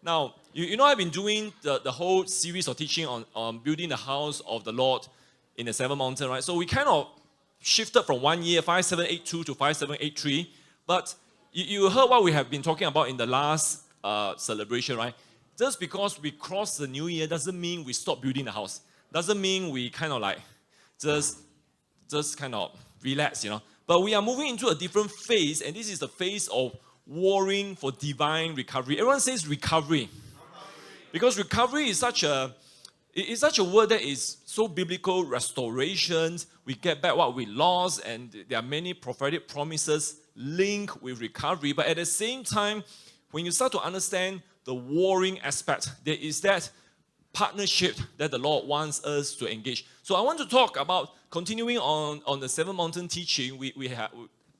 Now, you know I've been doing the whole series of teaching on building the house of the Lord in the Seven Mountain, right? So we kind of shifted from 1 year, 5782 to 5783. But you heard what we have been talking about in the last celebration, right? Just because we cross the new year doesn't mean we stop building the house. Doesn't mean we kind of like just kind of relax, you know. But we are moving into a different phase, and this is the phase of warring for divine recovery. Everyone says recovery. Because recovery is such a word that is so biblical. Restorations, we get back what we lost, and there are many prophetic promises linked with recovery. But at the same time, when you start to understand the warring aspect, there is that partnership that the Lord wants us to engage. So I want to talk about continuing on the Seven Mountain teaching. We have,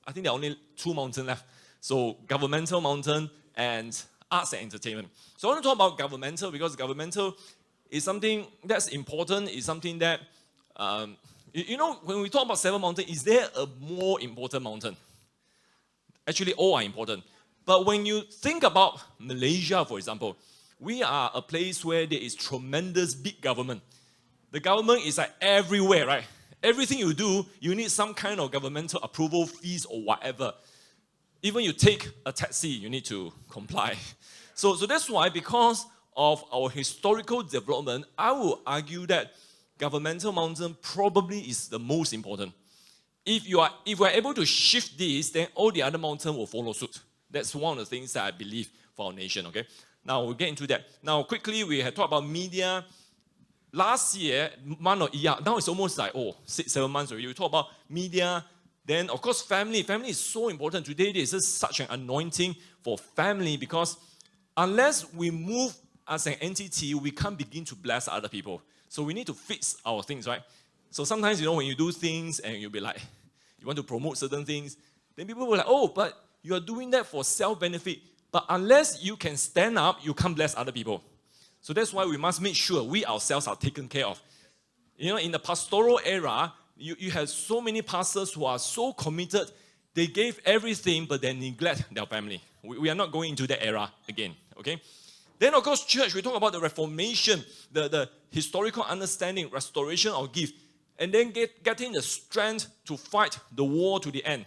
I think there are only 2 mountains left. So Governmental Mountain and Arts and Entertainment. So I want to talk about governmental because governmental is something that's important. It's something that, you know, when we talk about Seven Mountain, is there a more important mountain? Actually, all are important. But when you think about Malaysia, for example, we are a place where there is tremendous big government. The government is like everywhere, right? Everything you do, you need some kind of governmental approval, fees or whatever. Even you take a taxi, you need to comply. So that's why, because of our historical development, I will argue that Governmental Mountain probably is the most important. If we're able to shift this, then all the other mountains will follow suit. That's one of the things that I believe for our nation, okay? Now, we'll get into that. Now, quickly, we had talked about media. Last year, now it's almost like, 6-7 months already. We talk about media. Then, of course, family. Family is so important. Today, there's just such an anointing for family because unless we move as an entity, we can't begin to bless other people. So we need to fix our things, right? So sometimes, you know, when you do things and you'll be like, you want to promote certain things, then people will like, but you are doing that for self-benefit. But unless you can stand up, you can't bless other people. So that's why we must make sure we ourselves are taken care of. You know, in the pastoral era, you have so many pastors who are so committed, they gave everything, but they neglect their family. We are not going into that era again, okay? Then, of course, church, we talk about the Reformation, the historical understanding, restoration of gift, and then getting the strength to fight the war to the end.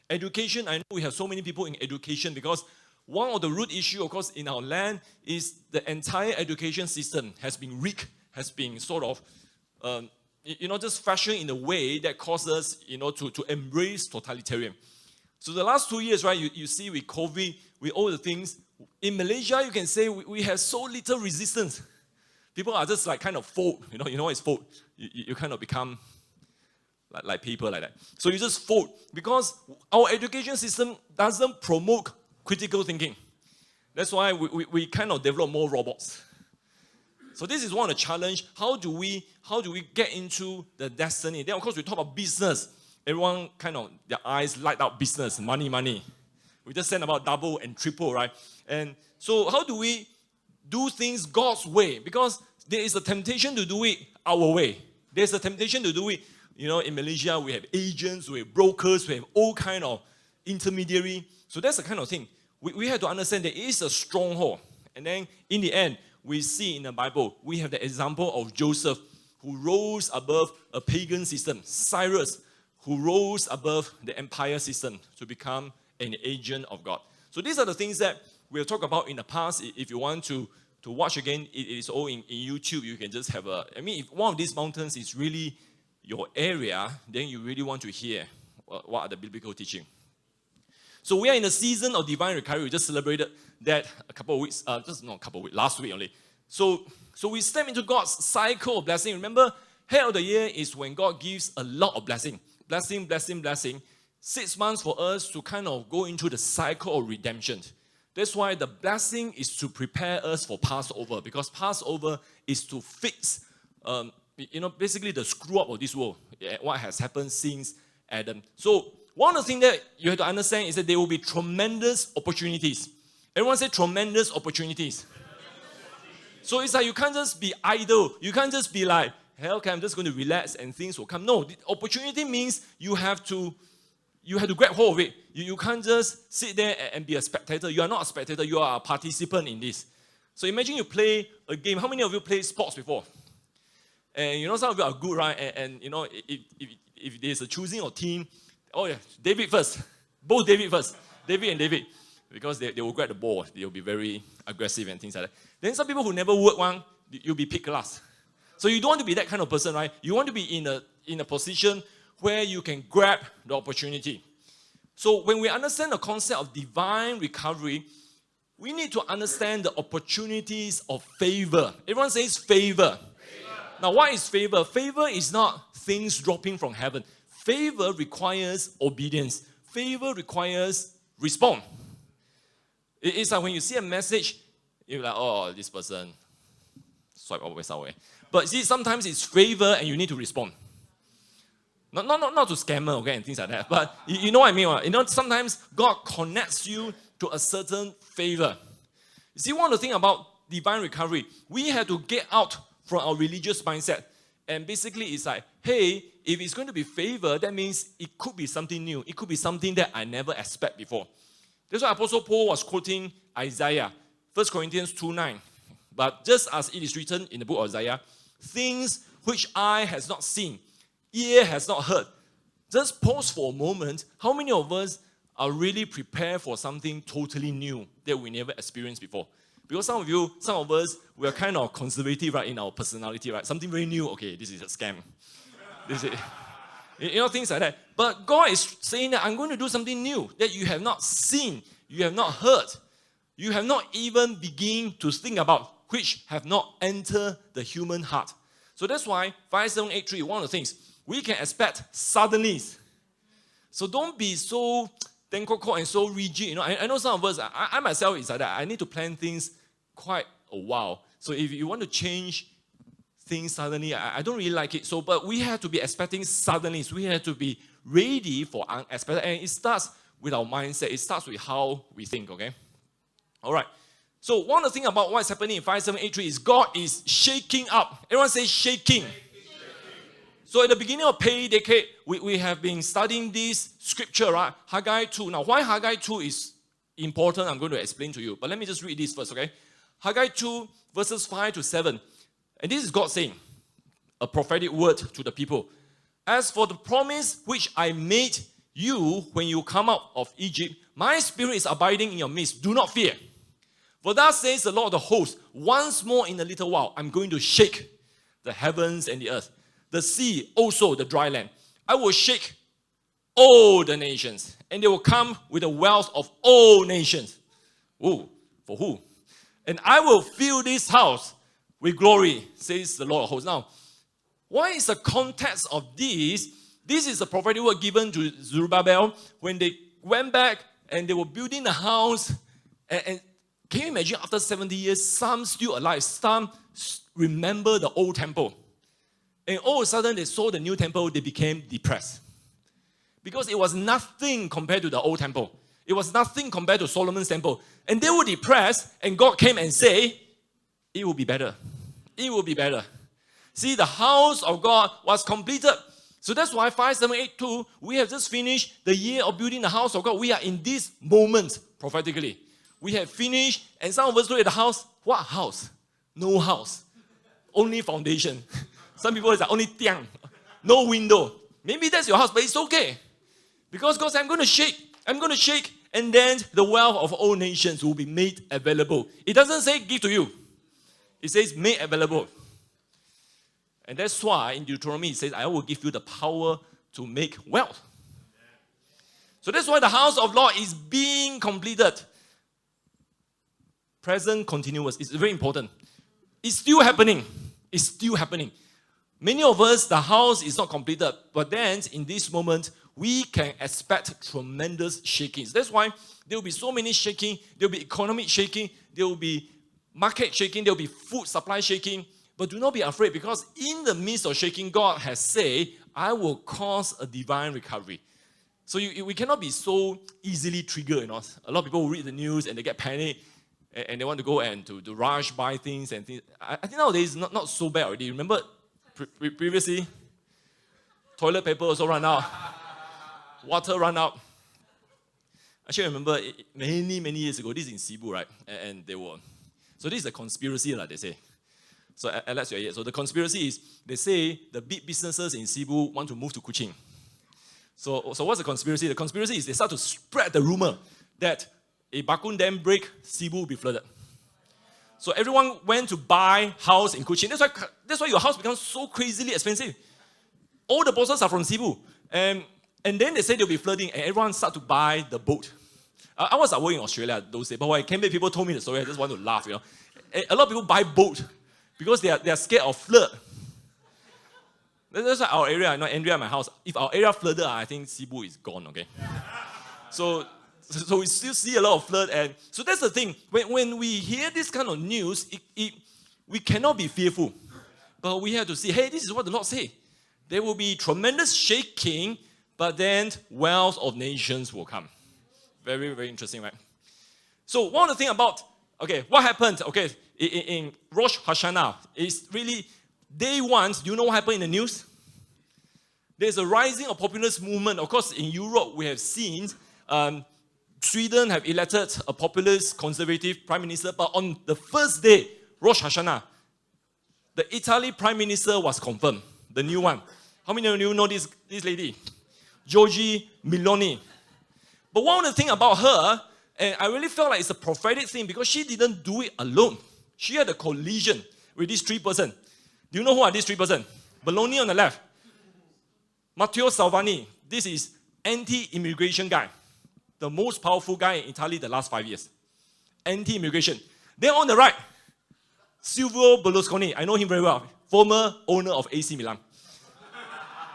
Education, I know we have so many people in education because one of the root issues, of course, in our land is the entire education system has been rigged, has been sort of, just fashioned in a way that causes, to embrace totalitarian. So the last 2 years, right, you see with COVID, with all the things, in Malaysia, you can say we have so little resistance. People are just like kind of fold, you know what is fold? You kind of become like people like that. So you just fold because our education system doesn't promote critical thinking. That's why we kind of develop more robots. So this is one of the challenge. How do we get into the destiny? Then of course we talk about business. Everyone kind of their eyes light up business, money. We just send about double and triple, right? And so how do we do things God's way? Because there is a temptation to do it our way. There's a temptation to do it. In Malaysia we have agents, we have brokers, we have all kind of intermediary. So that's the kind of thing. We have to understand there is a stronghold. And then in the end, we see in the Bible, we have the example of Joseph, who rose above a pagan system. Cyrus, who rose above the empire system to become an agent of God. So these are the things that we'll talk about in the past. If you want to watch again, it is all in YouTube. You can just have if one of these mountains is really your area, then you really want to hear what are the biblical teaching. So we are in a season of divine recovery. We just celebrated that a couple of weeks, last week only. So we step into God's cycle of blessing. Remember, head of the year is when God gives a lot of blessing. Blessing. 6 months for us to kind of go into the cycle of redemption. That's why the blessing is to prepare us for Passover, because Passover is to fix, basically the screw up of this world, what has happened since Adam. So one of the things that you have to understand is that there will be tremendous opportunities. Everyone say tremendous opportunities. So it's like you can't just be idle. You can't just be like, hey, okay, I'm just going to relax and things will come. No, the opportunity means you have to grab hold of it. You can't just sit there and be a spectator. You are not a spectator. You are a participant in this. So imagine you play a game. How many of you played sports before? And some of you are good, right? And if there's a choosing of team, oh yeah, David first. Both David first. David and David. Because they will grab the ball. They will be very aggressive and things like that. Then some people who never work one, you'll be picked last. So you don't want to be that kind of person, right? You want to be in a position where you can grab the opportunity. So when we understand the concept of divine recovery, we need to understand the opportunities of favor. Everyone says favor. Now, what is favor? Favor is not things dropping from heaven. Favor requires obedience. Favor requires response. It's like when you see a message, you're like, oh, this person, swipe away. But see, sometimes it's favor and you need to respond. Not to scammer, okay, and things like that. But you know what I mean? Right? Sometimes God connects you to a certain favor. You see, one of the things about divine recovery, we have to get out from our religious mindset. And basically, it's like, hey, if it's going to be favor, that means it could be something new. It could be something that I never expect before. That's why Apostle Paul was quoting Isaiah, 1 Corinthians 2:9. But just as it is written in the book of Isaiah, things which eye has not seen, ear has not heard. Just pause for a moment. How many of us are really prepared for something totally new that we never experienced before? Because some of us, we are kind of conservative, right, in our personality, right? Something very new, okay, this is a scam. This is, things like that. But God is saying that I'm going to do something new that you have not seen, you have not heard, you have not even begun to think about, which have not entered the human heart. So that's why 5783, one of the things, we can expect suddenlies. So don't be so and so rigid. I know some of us, I myself is like that. I need to plan things quite a while. So if you want to change things suddenly, I don't really like it. So, but we have to be expecting suddenlies. We have to be ready for unexpected. And it starts with our mindset. It starts with how we think, okay? All right. So one of the things about what's happening in 5783 is God is shaking up. Everyone say shaking. So at the beginning of Pay Decade, we have been studying this scripture, right? Haggai 2. Now, why Haggai 2 is important, I'm going to explain to you. But let me just read this first, okay? Haggai 2, verses 5 to 7. And this is God saying, a prophetic word to the people. As for the promise which I made you when you come out of Egypt, my spirit is abiding in your midst. Do not fear. For thus says the Lord of hosts, once more in a little while, I'm going to shake the heavens and the earth, the sea, also the dry land. I will shake all the nations, and they will come with the wealth of all nations. Ooh, for who? And I will fill this house with glory, says the Lord of hosts. Now, what is the context of this? This is a prophetic word given to Zerubbabel when they went back and they were building the house. And can you imagine after 70 years, some still alive, some remember the old temple. And all of a sudden, they saw the new temple, they became depressed. Because it was nothing compared to the old temple. It was nothing compared to Solomon's temple. And they were depressed, and God came and said, it will be better. It will be better. See, the house of God was completed. So that's why 5782, we have just finished the year of building the house of God. We are in this moment, prophetically. We have finished, and some of us look at the house. What house? No house. Only foundation. Some people say only tiang, no window. Maybe that's your house, but it's okay. Because God said, I'm going to shake, and then the wealth of all nations will be made available. It doesn't say give to you. It says made available. And that's why in Deuteronomy it says, I will give you the power to make wealth. So that's why the house of Lord is being completed. Present continuous. It's very important. It's still happening. It's still happening. Many of us, the house is not completed, but then in this moment, we can expect tremendous shakings. That's why there will be so many shaking. There will be economic shaking. There will be market shaking. There will be food supply shaking. But do not be afraid, because in the midst of shaking, God has said, I will cause a divine recovery. So we cannot be so easily triggered. A lot of people will read the news and they get panicked and they want to go and to rush buy things and things. I think nowadays it's not so bad already. Remember previously, toilet paper also run out, water run out. Actually, I remember many years ago, this is in Cebu, right? And they were. So this is a conspiracy, like they say. So Alex, you're here. So the conspiracy is, they say the big businesses in Cebu want to move to Kuching. So what's the conspiracy? The conspiracy is they start to spread the rumor that if Bakun Dam break, Cebu will be flooded. So everyone went to buy house in Kuching. That's why your house becomes so crazily expensive. All the bosses are from Cebu. And then they say they'll be flooding, and everyone start to buy the boat. I was away in Australia those days, but when I came back, people told me the story. I just want to laugh, A lot of people buy boat because they are scared of flood. That's why our area, not Andrea, my house. If our area flooded, I think Cebu is gone, okay? So we still see a lot of flood. And so that's the thing. When we hear this kind of news, we cannot be fearful. But we have to see, hey, this is what the Lord said. There will be tremendous shaking, but then wealth of nations will come. Very, very interesting, right? So one of the things about, what happened, in Rosh Hashanah is really day one. Do you know what happened in the news? There's a rising of populist movement. Of course, in Europe, we have seen Sweden have elected a populist conservative prime minister, but on the first day, Rosh Hashanah, the Italy prime minister was confirmed, the new one. How many of you know this lady? Giorgia Meloni. But one of the things about her, and I really felt like it's a prophetic thing because she didn't do it alone. She had a collision with these three persons. Do you know who are these three persons? Meloni on the left. Matteo Salvini. This is anti-immigration guy. The most powerful guy in Italy the last 5 years. Anti-immigration. Then on the right, Silvio Berlusconi. I know him very well. Former owner of AC Milan.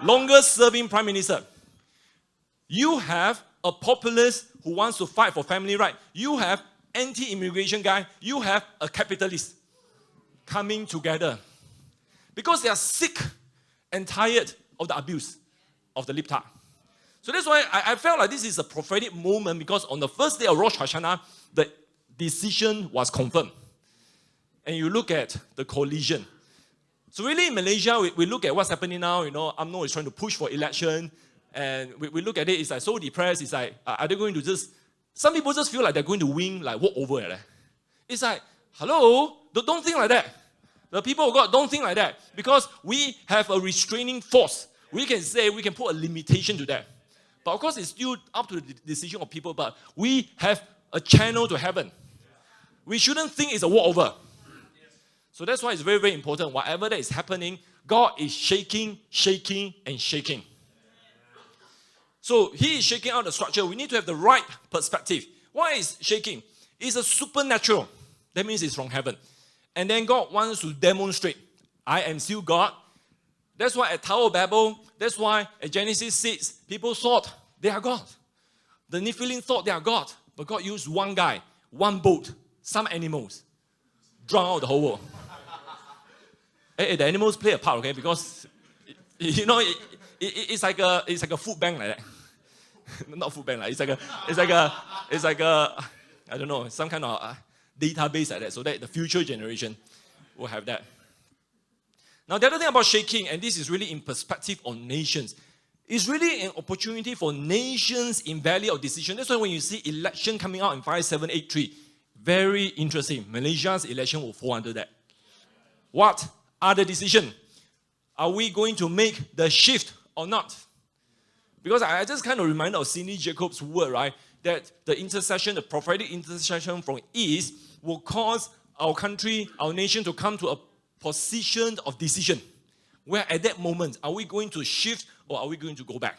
Longest serving prime minister. You have a populist who wants to fight for family rights. You have anti-immigration guy. You have a capitalist coming together. Because they are sick and tired of the abuse of the libtard. So that's why I felt like this is a prophetic moment, because on the first day of Rosh Hashanah, the decision was confirmed. And you look at the collision. So really in Malaysia, we look at what's happening now. UMNO is trying to push for election. And we look at it, it's like so depressed. It's like, are they going to just... Some people just feel like they're going to win, like walk over. It's like, hello, don't think like that. The people of God, don't think like that. Because we have a restraining force. We can put a limitation to that. But of course, it's still up to the decision of people. But we have a channel to heaven. We shouldn't think it's a walkover. So that's why it's very, very important. Whatever that is happening, God is shaking, shaking, and shaking. So He is shaking out the structure. We need to have the right perspective. Why is shaking? It's a supernatural. That means it's from heaven. And then God wants to demonstrate, I am still God. That's why at Tower of Babel, that's why at Genesis 6, people thought they are God. The Nephilim thought they are God. But God used one guy, one boat, some animals, drown out the whole world. The animals play a part, okay? Because, it's like a food bank like that. Not food bank, it's like a, I don't know, some kind of database like that, so that the future generation will have that. Now, the other thing about shaking, and this is really in perspective on nations, is really an opportunity for nations in valley of decision. That's why when you see election coming out in 5783, very interesting. Malaysia's election will fall under that. What are the decisions? Are we going to make the shift or not? Because I just kind of reminded of Sidney Jacobs' word, right? That the intercession, the prophetic intercession from East will cause our country, our nation to come to a position of decision. Where at that moment, are we going to shift or are we going to go back?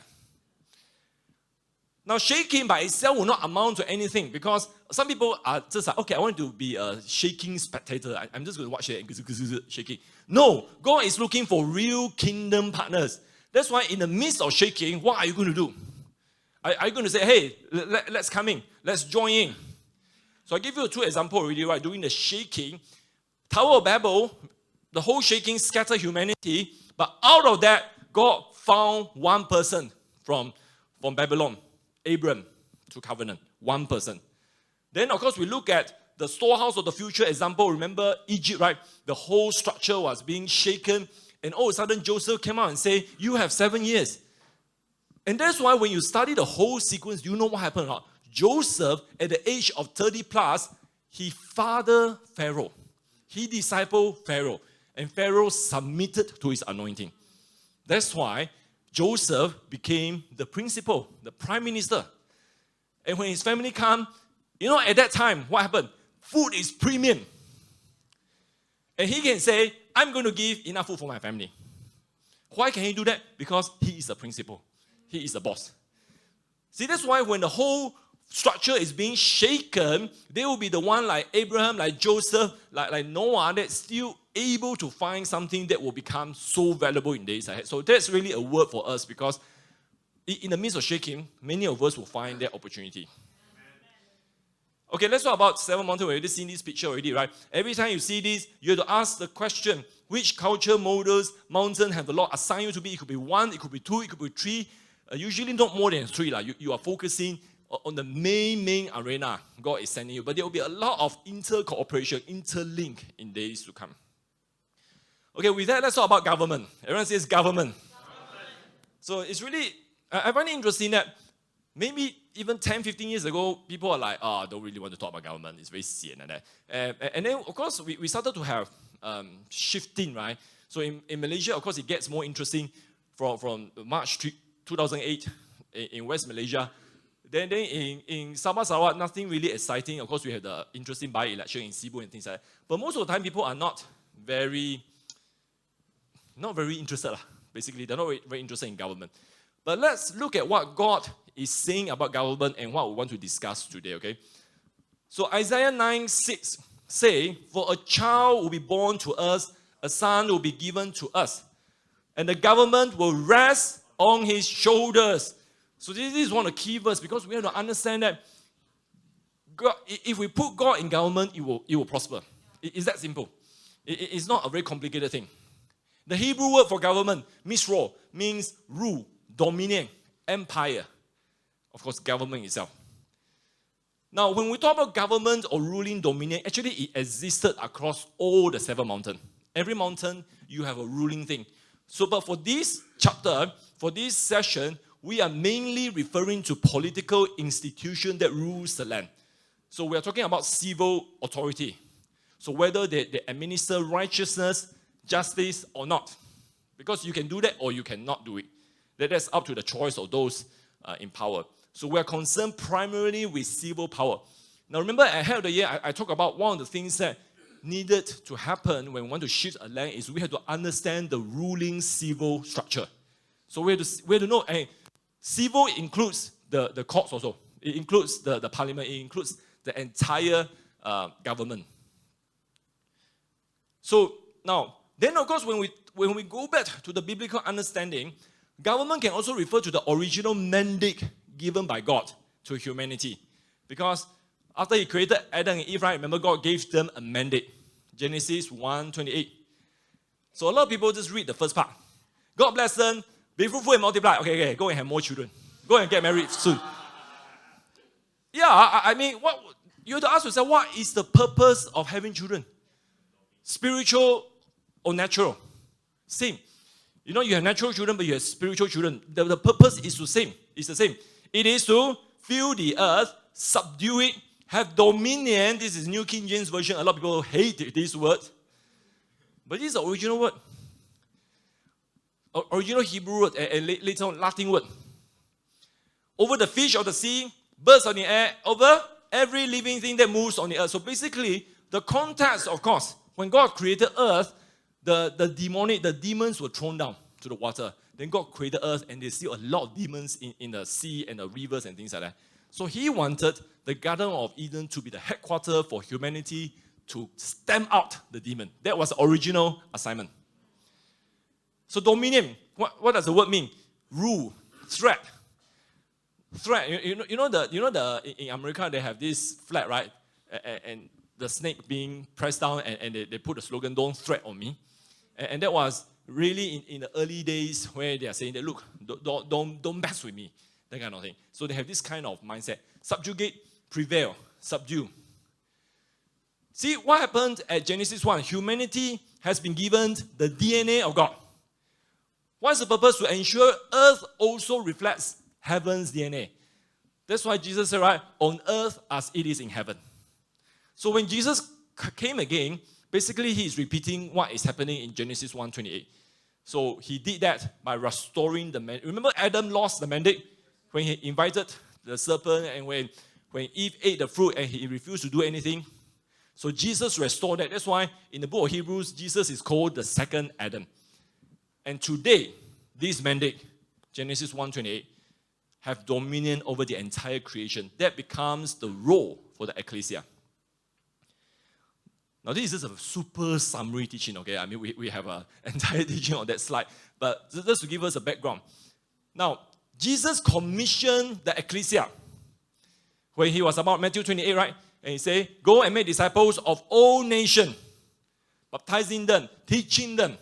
Now, shaking by itself will not amount to anything, because some people are just like, okay, I want to be a shaking spectator. I'm just going to watch it and shaking. No, God is looking for real kingdom partners. That's why in the midst of shaking, what are you going to do? Are you going to say, hey, let's come in, let's join in? So I give you two examples already, right? During the shaking, Tower of Babel, the whole shaking scattered humanity, but out of that, God found one person from Babylon, Abram, to covenant. One person. Then, of course, we look at the storehouse of the future example. Remember Egypt, right? The whole structure was being shaken. And all of a sudden, Joseph came out and said, you have 7 years. And that's why when you study the whole sequence, you know what happened. Joseph, at the age of 30 plus, he fathered Pharaoh. He discipled Pharaoh, and Pharaoh submitted to his anointing. That's why Joseph became the principal, the prime minister. And when his family come, at that time, what happened? Food is premium. And he can say, I'm going to give enough food for my family. Why can he do that? Because he is the principal. He is the boss. See, that's why when the whole structure is being shaken, they will be the one like Abraham, like Joseph, like Noah, that's still able to find something that will become so valuable in days ahead. So that's really a word for us, because in the midst of shaking, many of us will find that opportunity. Okay, let's talk about Seven Mountain. We've already seen this picture already, right? Every time you see this, you have to ask the question, which culture models mountain have the Lord assigned you to be? It could be 1, it could be 2, it could be 3. Usually not more than 3. You are focusing on the main arena God is sending you. But there will be a lot of inter-cooperation, interlink in days to come. Okay, with that, let's talk about government. Everyone says government. So it's really, I find it interesting that maybe even 10, 15 years ago, people are like, I don't really want to talk about government. It's very sian and that. And then, of course, we started to have shifting, right? So in Malaysia, of course, it gets more interesting from March 2008 in West Malaysia. Then in Sabah Sarawak, nothing really exciting. Of course, we have the interesting by-election in Cebu and things like that. But most of the time, people are not very interested. Basically, they're not very interested in government. But let's look at what God is saying about government and what we want to discuss today, okay? So Isaiah 9:6 say, for a child will be born to us, a son will be given to us, and the government will rest on his shoulders. So this is one of the key verses, because we have to understand that God, if we put God in government, it will prosper. It's that simple. It's not a very complicated thing. The Hebrew word for government, misro, means rule, dominion, empire. Of course, government itself. Now, when we talk about government or ruling dominion, actually it existed across all the 7 mountains. Every mountain, you have a ruling thing. So, but for this chapter, for this session, we are mainly referring to political institution that rules the land. So we are talking about civil authority. So whether they administer righteousness, justice or not. Because you can do that or you cannot do it. That's up to the choice of those in power. So we are concerned primarily with civil power. Now remember, ahead of the year, I talked about one of the things that needed to happen when we want to shift a land is we have to understand the ruling civil structure. So we have to know, civil includes the courts also. It includes the parliament. It includes the entire government. So now, then of course, when we go back to the biblical understanding, government can also refer to the original mandate given by God to humanity. Because after he created Adam and Eve, right, remember God gave them a mandate. Genesis 1:28. So a lot of people just read the first part. God bless them, be fruitful and multiply. Okay, go and have more children. Go and get married soon. Yeah, I mean, what you have to ask yourself, what is the purpose of having children? Spiritual or natural? Same. You know, you have natural children, but you have spiritual children. The purpose is the same. It's the same. It is to fill the earth, subdue it, have dominion. This is New King James Version. A lot of people hate this word. But this is the original word. Original Hebrew word and later on Latin word. Over the fish of the sea, birds on the air, over every living thing that moves on the earth. So basically, the context, of course, when God created earth, the demons were thrown down to the water. Then God created earth, and there's still a lot of demons in the sea and the rivers and things like that. So he wanted the Garden of Eden to be the headquarters for humanity to stamp out the demon. That was the original assignment. So dominion, what does the word mean? Rule, threat. Threat. You know in America they have this flag, right? And the snake being pressed down, and they put the slogan, "Don't threat on me." And that was really in the early days where they are saying that, look, don't mess with me, that kind of thing. So they have this kind of mindset: subjugate, prevail, subdue. See what happened at Genesis 1. Humanity has been given the DNA of God. What's the purpose? To ensure earth also reflects heaven's DNA. That's why Jesus said, right, on earth as it is in heaven. So when Jesus came again, Basically, he is repeating what is happening in Genesis 1:28. So he did that by restoring the mandate. Remember, Adam lost the mandate when he invited the serpent, and when Eve ate the fruit and he refused to do anything. So Jesus restored that. That's why in the book of Hebrews, Jesus is called the second Adam. And today, this mandate, Genesis 1:28, have dominion over the entire creation. That becomes the role for the ecclesia. Now, this is just a super summary teaching, okay? I mean, we have an entire teaching on that slide, but just to give us a background. Now, Jesus commissioned the ecclesia when he was about Matthew 28, right? And he said, go and make disciples of all nations, baptizing them, teaching them,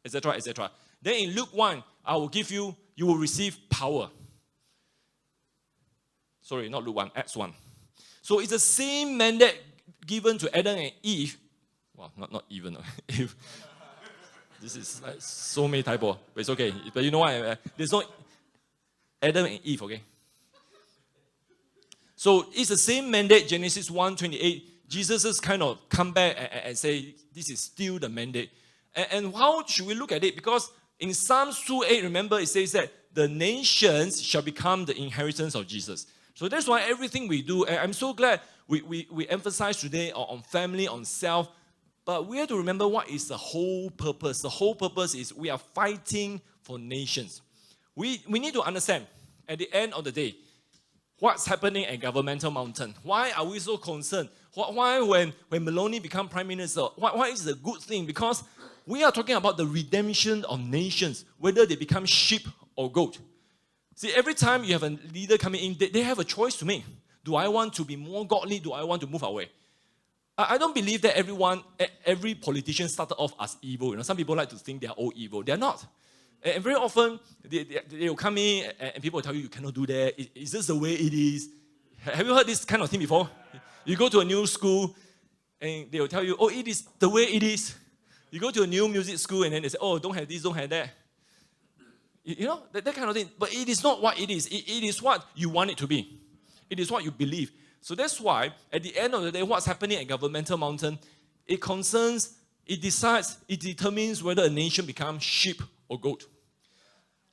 etc., etc. Then in Luke 1, I will give you will receive power. Sorry, not Luke 1, Acts 1. So it's the same mandate given to Adam and Eve. Well, not even. Eve. This is like so many typos, but it's okay. But you know what? There's no Adam and Eve, okay? So it's the same mandate, Genesis 1:28. Jesus has kind of come back and say, this is still the mandate. And how should we look at it? Because in Psalms 2:8, remember, it says that the nations shall become the inheritance of Jesus. So that's why everything we do, and I'm so glad we emphasize today on family, on self, but we have to remember what is the whole purpose. The whole purpose is we are fighting for nations. We need to understand, at the end of the day, what's happening at Governmental Mountain. Why are we so concerned? Why when Maloney become Prime Minister, why is it a good thing? Because we are talking about the redemption of nations, whether they become sheep or goat. See, every time you have a leader coming in, they have a choice to make. Do I want to be more godly? Do I want to move away? I don't believe that every politician started off as evil. You know, some people like to think they are all evil. They are not. And very often, they will come in and people will tell you, you cannot do that. Is this the way it is? Have you heard this kind of thing before? You go to a new school and they will tell you, oh, it is the way it is. You go to a new music school and then they say, oh, don't have this, don't have that. You know, that kind of thing. But it is not what it is. It is what you want it to be. It is what you believe. So that's why, at the end of the day, what's happening at Governmental Mountain, it determines whether a nation becomes sheep or goat.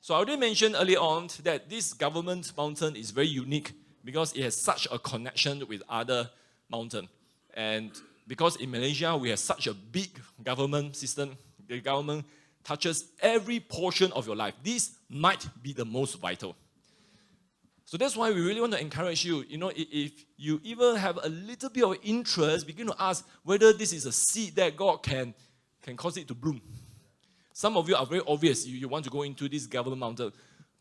So I already mentioned earlier on that this Government Mountain is very unique because it has such a connection with other mountains. And because in Malaysia, we have such a big government system, the government touches every portion of your life. This might be the most vital. So that's why we really want to encourage you, you know, if you even have a little bit of interest, begin to ask whether this is a seed that God can cause it to bloom. Some of you are very obvious, you want to go into this Government Mountain.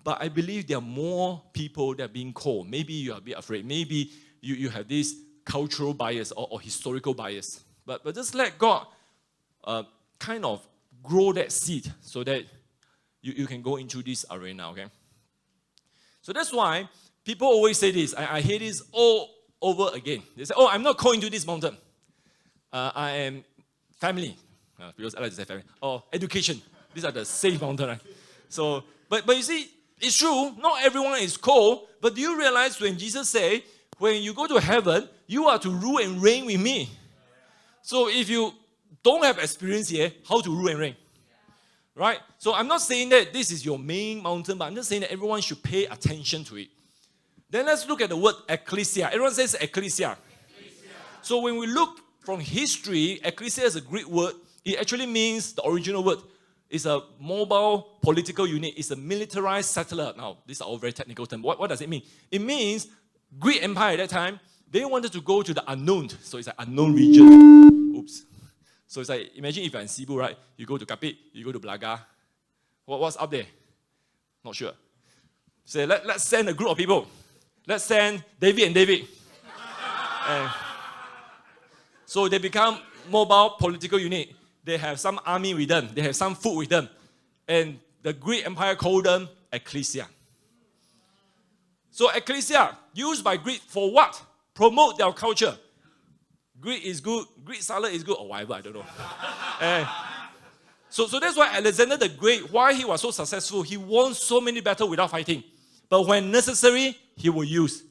But I believe there are more people that are being called. Maybe you are a bit afraid. Maybe you have this cultural bias or historical bias. But just let God kind of grow that seed so that you can go into this arena, okay? So that's why people always say this. I hear this all over again. They say, oh, I'm not going to this mountain. I am family. Because I like to say family. Or education. These are the safe mountain, right? So, but you see, it's true. Not everyone is called. But do you realize when Jesus said, when you go to heaven, you are to rule and reign with me. So if you don't have experience here, how to rule and reign? Right? So I'm not saying that this is your main mountain, but I'm just saying that everyone should pay attention to it. Then let's look at the word ecclesia. Everyone says ecclesia. So when we look from history, ecclesia is a Greek word. It actually means, the original word, is a mobile political unit. It's a militarized settler. Now, these are all very technical terms. What does it mean? It means Greek Empire at that time, they wanted to go to the unknown. So it's an unknown region. Oops. So it's like, imagine if you're in Cebu, right? You go to Kapit, you go to Blaga. What's up there? Not sure. So let's send a group of people. Let's send David and David. So they become mobile political unit. They have some army with them. They have some food with them. And the Greek Empire called them ecclesia. So ecclesia, used by Greek for what? Promote their culture. Greek is good, Greek salad is good, or whatever, I don't know. So that's why Alexander the Great, why he was so successful, he won so many battles without fighting. But when necessary, he will use.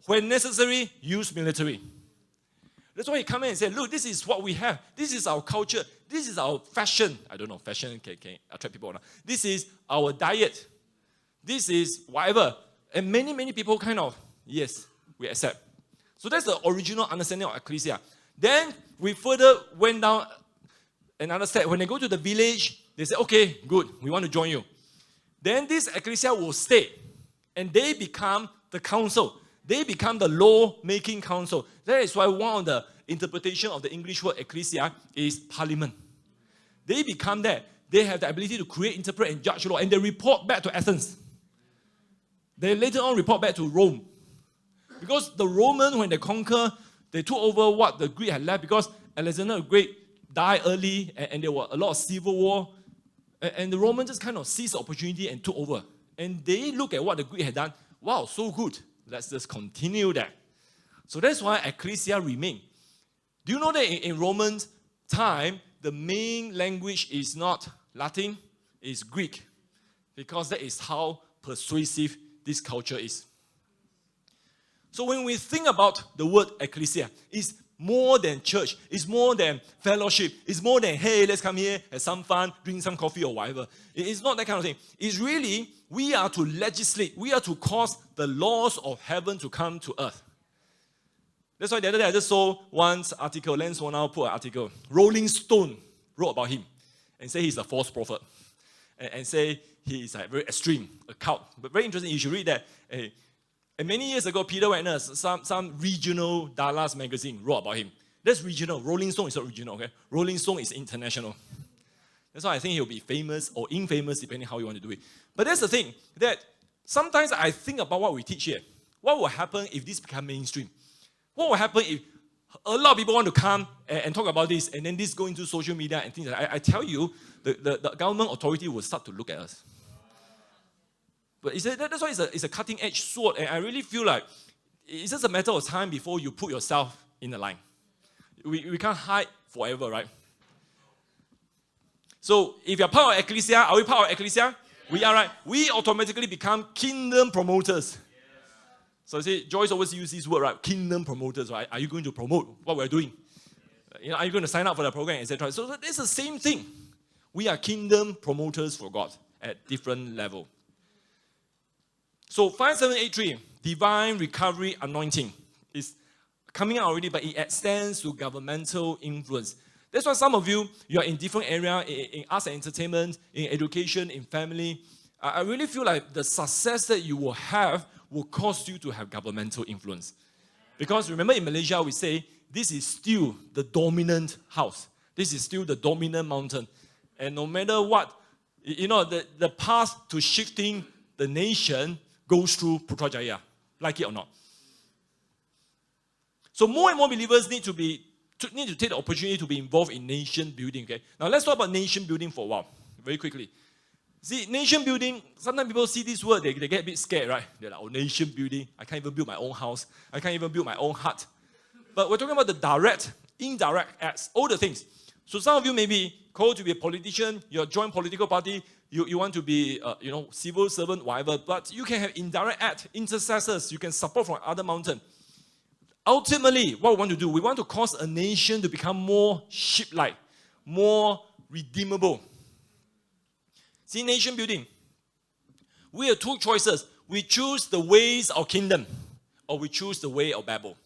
When necessary, use military. That's why he come in and said, look, this is what we have. This is our culture. This is our fashion. I don't know, fashion can attract people or not. This is our diet. This is whatever. And many people kind of, yes, we accept. So that's the original understanding of ecclesia. Then we further went down another step. When they go to the village, they say, okay, good, we want to join you. Then this ecclesia will stay. And they become the council. They become the law-making council. That is why one of the interpretation of the English word ecclesia is parliament. They become that. They have the ability to create, interpret, and judge law. And they report back to Athens. They later on report back to Rome. Because the Romans, when they conquer, they took over what the Greek had left. Because Alexander the Great died early, and there were a lot of civil war. And the Romans just kind of seized the opportunity and took over. And they look at what the Greek had done. Wow, so good. Let's just continue that. So that's why ecclesia remain. Do you know that in Romans time, the main language is not Latin, it's Greek. Because that is how persuasive this culture is. So when we think about the word ecclesia, it's more than church. It's more than fellowship. It's more than, hey, let's come here, have some fun, drink some coffee or whatever. It's not that kind of thing. It's really, we are to legislate. We are to cause the laws of heaven to come to earth. That's why the other day I just saw one article, Lance Warnow put an article. Rolling Stone wrote about him and say he's a false prophet. And say he is like very extreme, a cult. But very interesting, you should read that. And many years ago, Peter Wagner, some regional Dallas magazine wrote about him. That's regional. Rolling Stone is not regional, okay? Rolling Stone is international. That's why I think he'll be famous or infamous, depending how you want to do it. But that's the thing, that sometimes I think about what we teach here. What will happen if this becomes mainstream? What will happen if a lot of people want to come and talk about this, and then this go into social media and things like that? I tell you, the government authority will start to look at us. But that's why it's a cutting-edge sword, and I really feel like it's just a matter of time before you put yourself in the line. We can't hide forever, right? So if you're part of ecclesia, are we part of ecclesia? Yes. We are, right? We automatically become kingdom promoters. Yes. So I say, Joyce always uses this word, right? Kingdom promoters, right? Are you going to promote what we're doing? Yes. Are you going to sign up for the program, etc.? So it's the same thing. We are kingdom promoters for God at different level. So 5783, divine recovery anointing, is coming out already, but it extends to governmental influence. That's why some of you are in different areas, in arts and entertainment, in education, in family. I really feel like the success that you will have will cause you to have governmental influence. Because remember in Malaysia, we say, this is still the dominant house. This is still the dominant mountain. And no matter what, the path to shifting the nation goes through Putrajaya, like it or not. So more and more believers need to take the opportunity to be involved in nation building. Okay, now let's talk about nation building for a while, very quickly. See, nation building, sometimes people see this word, they get a bit scared, right? They're like, oh, nation building, I can't even build my own house. I can't even build my own hut. But we're talking about the direct, indirect acts, all the things. So some of you may be called to be a politician, you join political party, you want to be, civil servant, whatever, but you can have indirect act, intercessors, you can support from other mountain. Ultimately, what we want to do, we want to cause a nation to become more sheep-like, more redeemable. See, nation building, we have two choices. We choose the ways of kingdom, or we choose the way of Babel.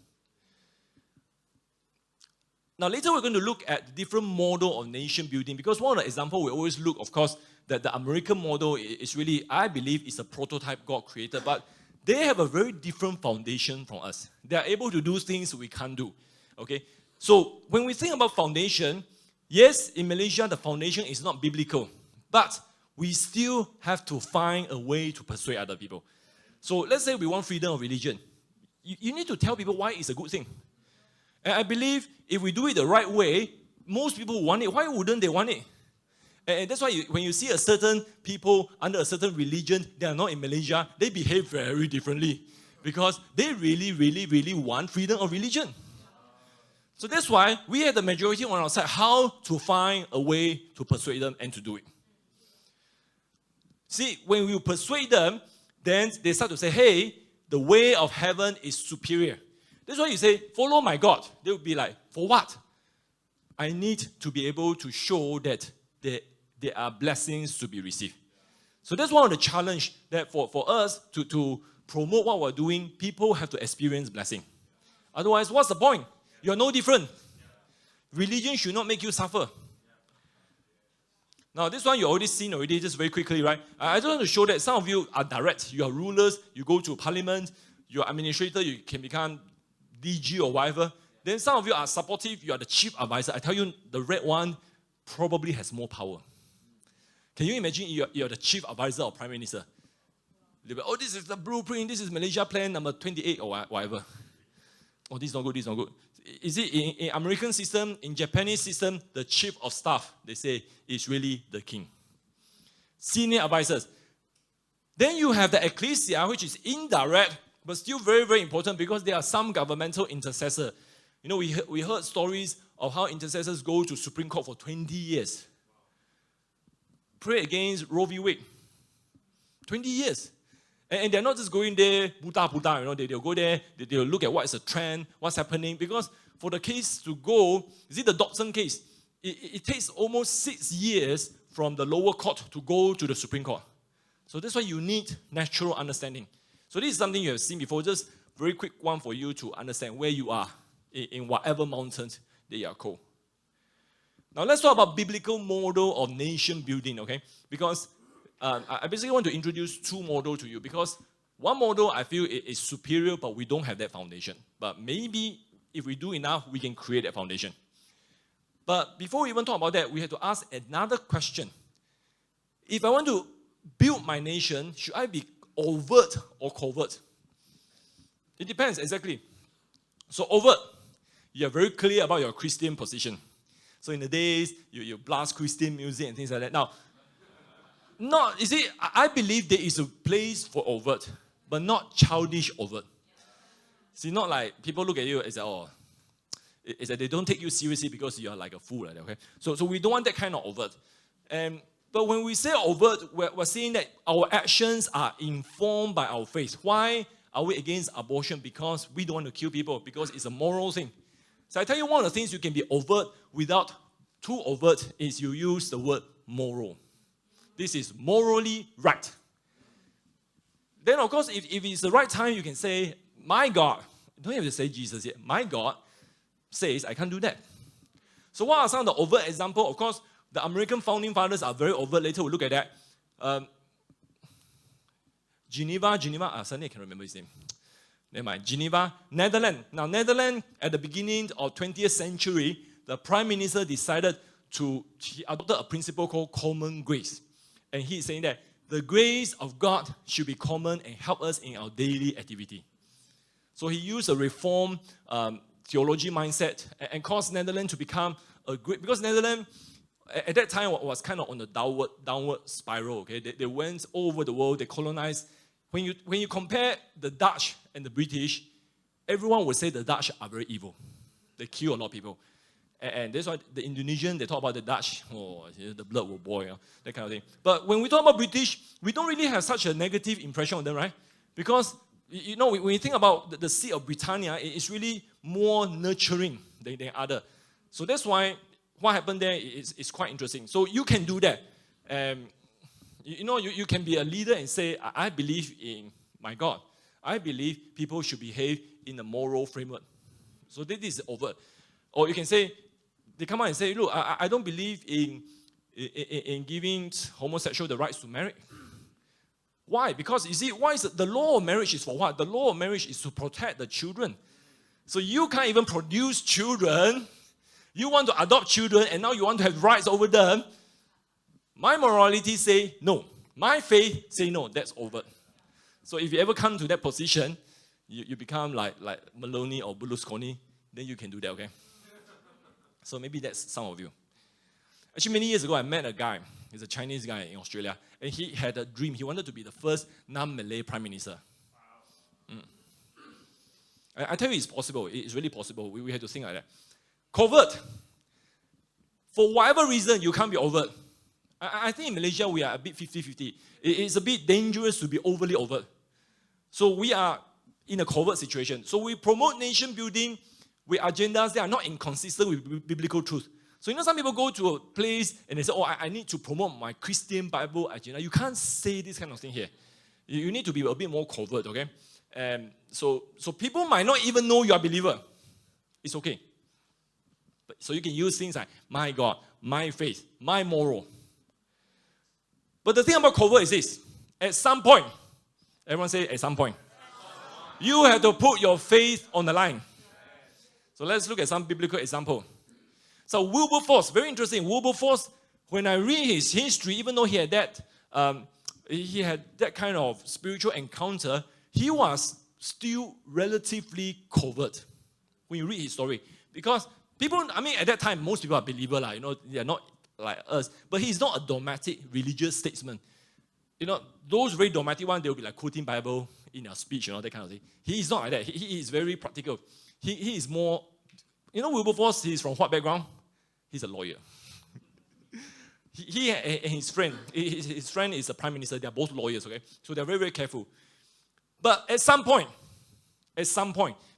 Now, later we're going to look at different model of nation building, because one of the examples we always look, of course, that the American model is really, I believe, is a prototype God created, but they have a very different foundation from us. They are able to do things we can't do. Okay? So, when we think about foundation, yes, in Malaysia, the foundation is not biblical, but we still have to find a way to persuade other people. So, let's say we want freedom of religion. You need to tell people why it's a good thing. And I believe if we do it the right way, most people want it. Why wouldn't they want it? And that's why when you see a certain people under a certain religion, they are not in Malaysia, they behave very differently. Because they really, really, really want freedom of religion. So that's why we have the majority on our side, how to find a way to persuade them and to do it. See, when we persuade them, then they start to say, hey, the way of heaven is superior. That's why you say, follow my God. They will be like, for what? I need to be able to show that there are blessings to be received. So that's one of the challenge that for us to promote what we're doing, people have to experience blessing. Otherwise, what's the point? You're no different. Religion should not make you suffer. Now, this one you already seen already, just very quickly, right? I just want to show that some of you are direct. You are rulers, you go to parliament, you're administrator, you can become DG or whatever. Then some of you are supportive, you are the chief advisor. I tell you, the red one probably has more power. Can you imagine you're the chief advisor of Prime Minister? They'll be, oh, this is the blueprint, this is Malaysia plan number 28 or whatever. Oh, this is not good, this is not good. Is it in American system, in Japanese system, the chief of staff, they say, is really the king. Senior advisors. Then you have the ecclesia, which is indirect, but still very, very important because there are some governmental intercessors. You know, we heard stories of how intercessors go to Supreme Court for 20 years. Pray against Roe v. Wade. 20 years. And they're not just going there, buta, you know, they'll go there, they'll look at what is the trend, what's happening. Because for the case to go, is it the Dobson case? It takes almost 6 years from the lower court to go to the Supreme Court. So that's why you need natural understanding. So this is something you have seen before, just very quick one for you to understand where you are in whatever mountains that you are called. Now let's talk about biblical model of nation building, okay? Because I basically want to introduce two models to you because one model I feel is superior, but we don't have that foundation. But maybe if we do enough, we can create that foundation. But before we even talk about that, we have to ask another question. If I want to build my nation, should I be overt or covert? It depends, exactly. So overt, you are very clear about your Christian position. So in the days, you blast Christian music and things like that. Now, you see, I believe there is a place for overt, but not childish overt. See, not like people look at you and say, oh, it's that they don't take you seriously because you are like a fool, okay? So we don't want that kind of overt. But when we say overt, we're saying that our actions are informed by our faith. Why are we against abortion? Because we don't want to kill people, because it's a moral thing. So I tell you, one of the things you can be overt without too overt is you use the word moral. This is morally right. Then, of course, if it's the right time, you can say, my God, you don't have to say Jesus yet, my God says I can't do that. So what are some of the overt examples? Of course, the American founding fathers are very overt. Later we'll look at that. Geneva, suddenly I can remember his name. Never mind. Geneva, Netherlands. Now, Netherlands, at the beginning of 20th century, the Prime Minister decided he adopted a principle called common grace. And he is saying that the grace of God should be common and help us in our daily activity. So he used a reform theology mindset and caused Netherlands to become a great, because Netherlands at that time was kind of on the downward spiral. Okay, they went all over the world, they colonized. When you compare the Dutch and the British, everyone would say the Dutch are very evil. They kill a lot of people. And that's why the Indonesian, they talk about the Dutch, the blood will boil, that kind of thing. But when we talk about British, we don't really have such a negative impression of them, right? Because, you know, when you think about the seat of Britannia, it's really more nurturing than other. So that's why what happened there is quite interesting. So you can do that. You can be a leader and say, I believe in my God. I believe people should behave in a moral framework. So this is overt. Or you can say, they come out and say, look, I don't believe in giving homosexual the rights to marry. Why? Because you see, why is the law of marriage is for what? The law of marriage is to protect the children. So you can't even produce children. You want to adopt children and now you want to have rights over them. My morality say no. My faith say no. That's overt. So if you ever come to that position, you become like Maloney or Berlusconi, then you can do that, okay? So maybe that's some of you. Actually, many years ago, I met a guy. He's a Chinese guy in Australia. And he had a dream. He wanted to be the first non-Malay prime minister. I tell you, it's possible. It's really possible. We have to think like that. Covert. For whatever reason, you can't be overt. I think in Malaysia, we are a bit 50-50. It's a bit dangerous to be overly overt. So we are in a covert situation. So we promote nation building with agendas that are not inconsistent with biblical truth. So some people go to a place and they say, oh, I need to promote my Christian Bible agenda. You can't say this kind of thing here. You need to be a bit more covert, okay? So people might not even know you're a believer. It's okay. So you can use things like, my God, my faith, my moral. But the thing about covert is this. At some point, everyone say at some point, you have to put your faith on the line. So let's look at some biblical example. So Wilberforce, very interesting. Wilberforce, when I read his history, even though he had that kind of spiritual encounter, he was still relatively covert when you read his story. Because people, at that time, most people are believers, they are not like us. But he's not a dogmatic religious statesman. Those very dogmatic ones, they'll be like quoting Bible in their speech, that kind of thing. He is not like that. He is very practical. He is more, Wilberforce, he's from what background? He's a lawyer. He and his friend is a prime minister. They're both lawyers, okay? So they're very, very careful. But at some point,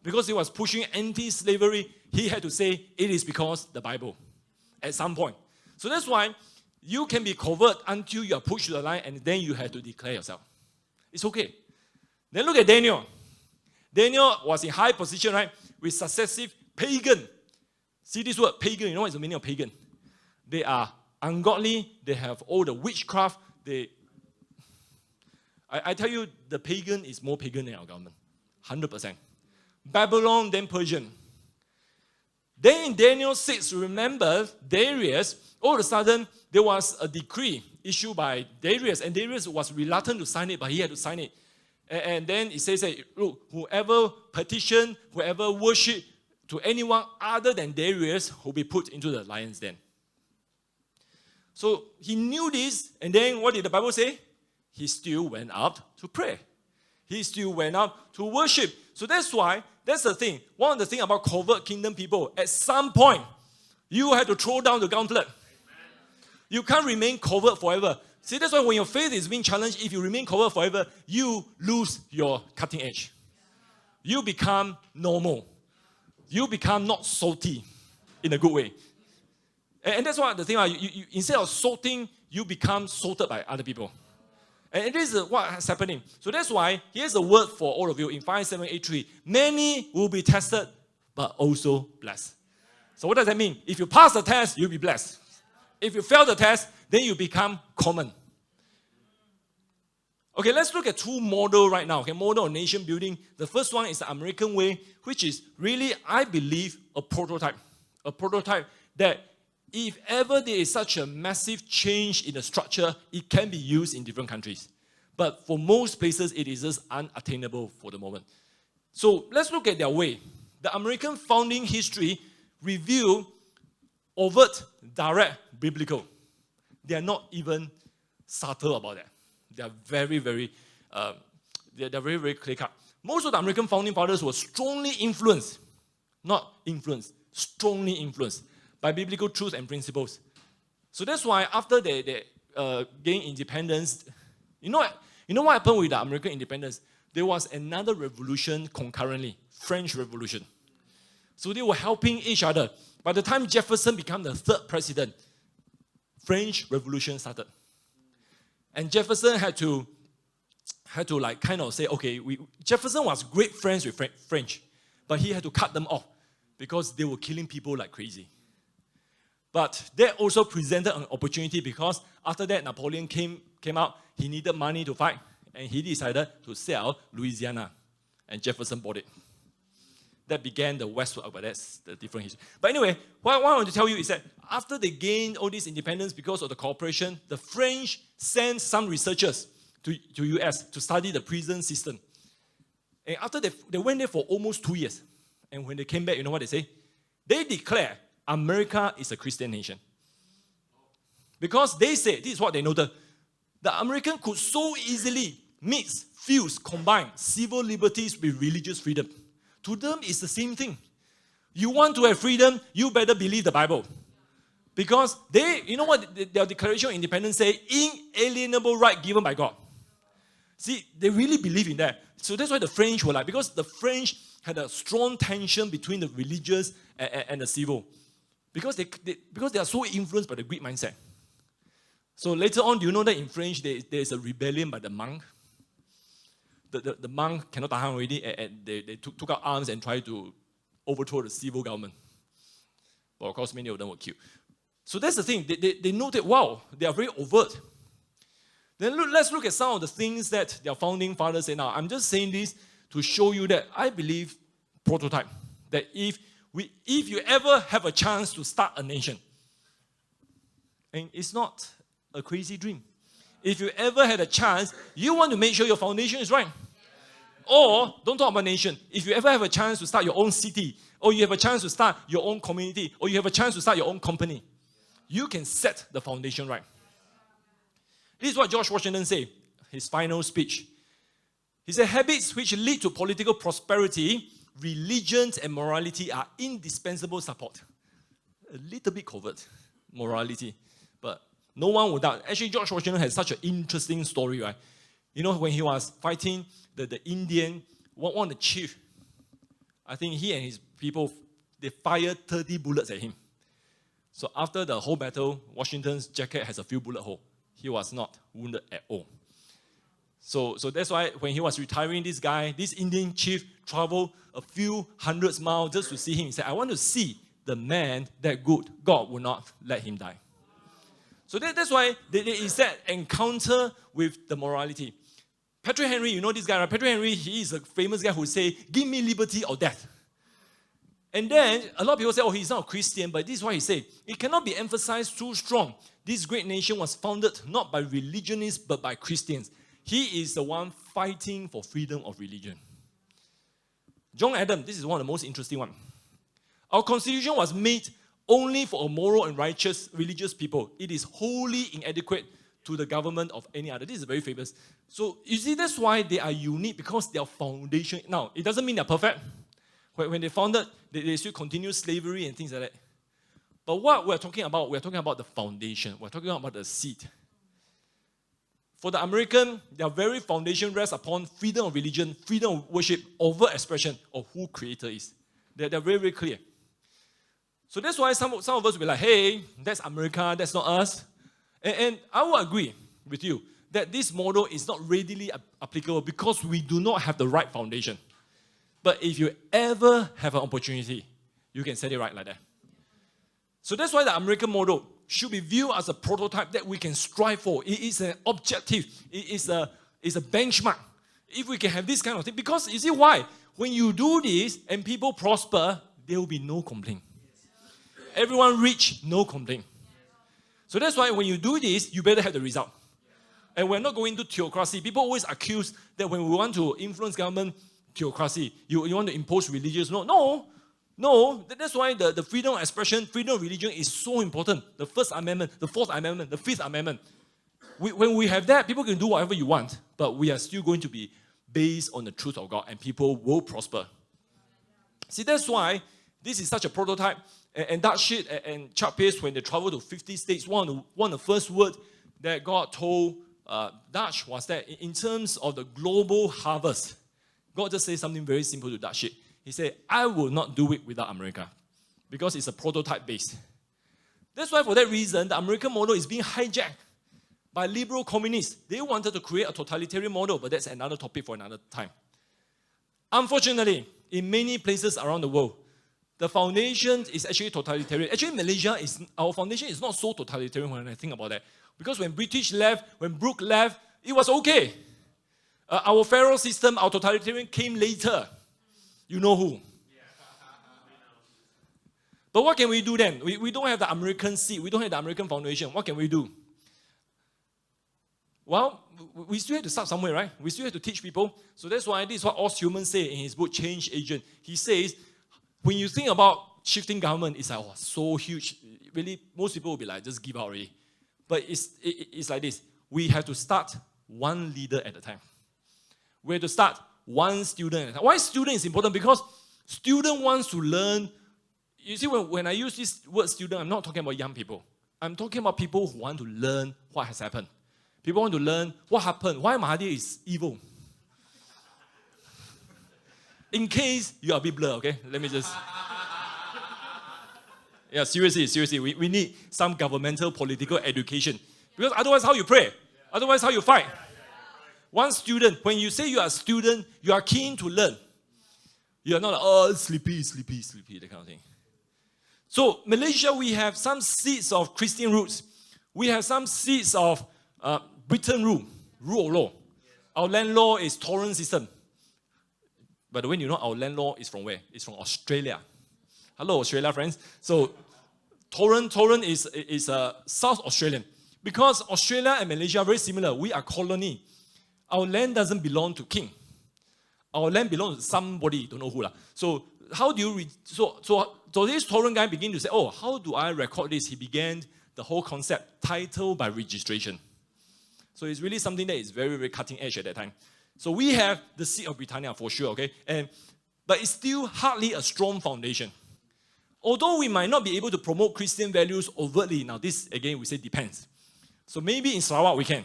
because he was pushing anti-slavery, he had to say, it is because the Bible. At some point. So that's why you can be covert until you are pushed to the line, and then you have to declare yourself. It's okay. Then look at Daniel. Daniel was in high position, right? With successive pagan. See this word, pagan. You know what's the meaning of pagan? They are ungodly. They have all the witchcraft. I tell you, the pagan is more pagan than our government. 100%. Babylon, then Persian. Then in Daniel 6, remember, Darius, all of a sudden, there was a decree issued by Darius, and Darius was reluctant to sign it, but he had to sign it. And then it says that, look, whoever petition, whoever worship to anyone other than Darius will be put into the lion's den. So he knew this, and then what did the Bible say? He still went out to pray. He still went out to worship. So that's why, that's the thing. One of the things about covert kingdom people, at some point, you have to throw down the gauntlet. You can't remain covert forever. See, that's why when your faith is being challenged, if you remain covert forever, you lose your cutting edge. You become normal. You become not salty in a good way. And that's why the thing, you instead of salting, you become salted by other people. And this is what's happening. So that's why, here's a word for all of you in 5783. Many will be tested, but also blessed. So what does that mean? If you pass the test, you'll be blessed. If you fail the test, then you become common. Okay, let's look at two models right now. Okay, model of nation building. The first one is the American way, which is really, I believe, a prototype. A prototype that if ever there is such a massive change in the structure, it can be used in different countries. But for most places, it is just unattainable for the moment. So let's look at their way. The American founding history reveal overt, direct, biblical. They are not even subtle about that. They are very, very, they're very, very clear-cut. Most of the American founding fathers were strongly influenced, not influenced, strongly influenced by biblical truths and principles. So that's why after they gained independence, you know what happened with the American independence? There was another revolution concurrently, French Revolution. So they were helping each other. By the time Jefferson became the third president, French Revolution started. And Jefferson had to like kind of say, okay, Jefferson was great friends with French, but he had to cut them off because they were killing people like crazy. But that also presented an opportunity because after that, Napoleon came out, he needed money to fight, and he decided to sell Louisiana, and Jefferson bought it. That began the westward, but that's the different history. But anyway, what I want to tell you is that after they gained all this independence because of the cooperation, the French sent some researchers to US to study the prison system. And after they went there for almost 2 years. And when they came back, you know what they say? They declare America is a Christian nation. Because they said, this is what they noted, the American could so easily mix, fuse, combine civil liberties with religious freedom. To them, it's the same thing. You want to have freedom, you better believe the Bible. Because they, you know what their Declaration of Independence say? Inalienable right given by God. See, they really believe in that. So that's why the French were like, because the French had a strong tension between the religious and the civil. Because they are so influenced by the Greek mindset. So later on, do you know that in French, there is a rebellion by the monk? The monk cannot tahan already, and they took out arms and tried to overthrow the civil government. But of course, many of them were killed. So that's the thing. They know that, wow, they are very overt. Then let's look at some of the things that their founding fathers say. Now, I'm just saying this to show you that I believe, prototype, that if you ever have a chance to start a nation, and it's not a crazy dream. If you ever had a chance, you want to make sure your foundation is right. Or, don't talk about nation. If you ever have a chance to start your own city, or you have a chance to start your own community, or you have a chance to start your own company, you can set the foundation right. This is what George Washington said, his final speech. He said, habits which lead to political prosperity, religions, and morality are indispensable support. A little bit covert, morality. But no one would doubt. Actually, George Washington has such an interesting story, right? You know, when he was fighting the Indian, one of the chief, I think he and his people, they fired 30 bullets at him. So after the whole battle, Washington's jacket has a few bullet holes. He was not wounded at all. So that's why when he was retiring, this Indian chief, traveled a few hundreds miles just to see him. He said, I want to see the man that good. God will not let him die. So that's why there is that encounter with the morality. Patrick Henry, you know this guy, right? Patrick Henry, he is a famous guy who say, give me liberty or death. And then a lot of people say, oh, he's not a Christian, but this is what he said. It cannot be emphasized too strong. This great nation was founded not by religionists, but by Christians. He is the one fighting for freedom of religion. John Adams, this is one of the most interesting ones. Our constitution was made only for a moral and righteous religious people. It is wholly inadequate to the government of any other. This is very famous. So you see, that's why they are unique, because their foundation. Now, it doesn't mean they're perfect. When they founded, they still continue slavery and things like that. But what we're talking about the foundation. We're talking about the seed. For the American, their very foundation rests upon freedom of religion, freedom of worship, overt expression of who Creator is. They're very, very clear. So that's why some of us will be like, hey, that's America, that's not us. And I will agree with you that this model is not readily applicable because we do not have the right foundation. But if you ever have an opportunity, you can set it right like that. So that's why the American model should be viewed as a prototype that we can strive for. It is an objective. It is a benchmark. If we can have this kind of thing. Because you see why? When you do this and people prosper, there will be no complaint. Everyone rich, no complaint. So that's why when you do this, you better have the result. And we're not going to theocracy. People always accuse that when we want to influence government, theocracy, you want to impose religious. No. That's why the freedom of expression, freedom of religion is so important. The First Amendment, the Fourth Amendment, the Fifth Amendment. When we have that, people can do whatever you want, but we are still going to be based on the truth of God, and people will prosper. See, that's why this is such a prototype. And Dutch Sheet and Chuck Pierce, when they traveled to 50 states, one of the first words that God told Dutch was that in terms of the global harvest, God just said something very simple to Dutch Sheet. He said, I will not do it without America, because it's a prototype based. That's why for that reason, the American model is being hijacked by liberal communists. They wanted to create a totalitarian model, but that's another topic for another time. Unfortunately, in many places around the world, the foundation is actually totalitarian. Actually, Malaysia, our foundation is not so totalitarian when I think about that. Because when British left, when Brooke left, it was okay. Our pharaoh system, our totalitarian came later. You know who. But what can we do then? We don't have the American seed. We don't have the American foundation. What can we do? Well, we still have to start somewhere, right? We still have to teach people. So that's why this is what Os Human said in his book, Change Agent. He says, when you think about shifting government, it's like, oh, so huge. Really, most people will be like, just give out already. But it's like this. We have to start one leader at a time. We have to start one student at a time. Why student is important? Because student wants to learn. You see, when I use this word student, I'm not talking about young people. I'm talking about people who want to learn what has happened. People want to learn what happened, why Mahathir is evil. In case you are a bit blur, okay? Let me just... Yeah, seriously, we need some governmental political education. Because otherwise, how you pray? Otherwise, how you fight? One student, when you say you are a student, you are keen to learn. You are not like, oh, sleepy, that kind of thing. So, Malaysia, we have some seeds of Christian roots. We have some seeds of Britain rule of law. Our land law is torrent system. By the way, you know our land law is from where? It's from Australia. Hello, Australia friends. So, torrent is South Australian. Because Australia and Malaysia are very similar. We are colony. Our land doesn't belong to king. Our land belongs to somebody, don't know who. So how do you... So this torrent guy began to say, oh, how do I record this? He began the whole concept, title by registration. So it's really something that is very, very cutting edge at that time. So we have the seed of Britannia for sure, okay? But it's still hardly a strong foundation. Although we might not be able to promote Christian values overtly, now this, again, we say depends. So maybe in Sarawak we can.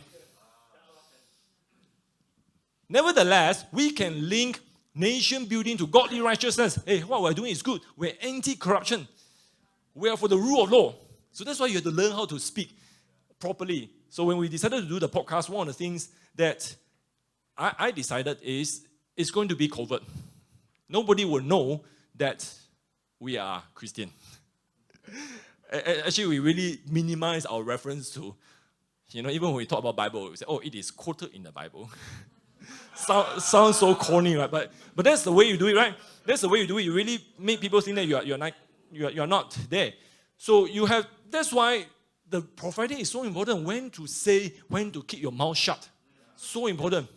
Nevertheless, we can link nation building to godly righteousness. Hey, what we're doing is good. We're anti-corruption. We are for the rule of law. So that's why you have to learn how to speak properly. So when we decided to do the podcast, one of the things that I decided is it's going to be covert. Nobody will know that we are Christian. Actually, we really minimize our reference to, even when we talk about Bible, we say, oh, it is quoted in the Bible. Sounds so corny, right? But that's the way you do it, right? That's the way you do it. You really make people think that you're not there. So that's why the prophetic is so important. When to say, when to keep your mouth shut. So important.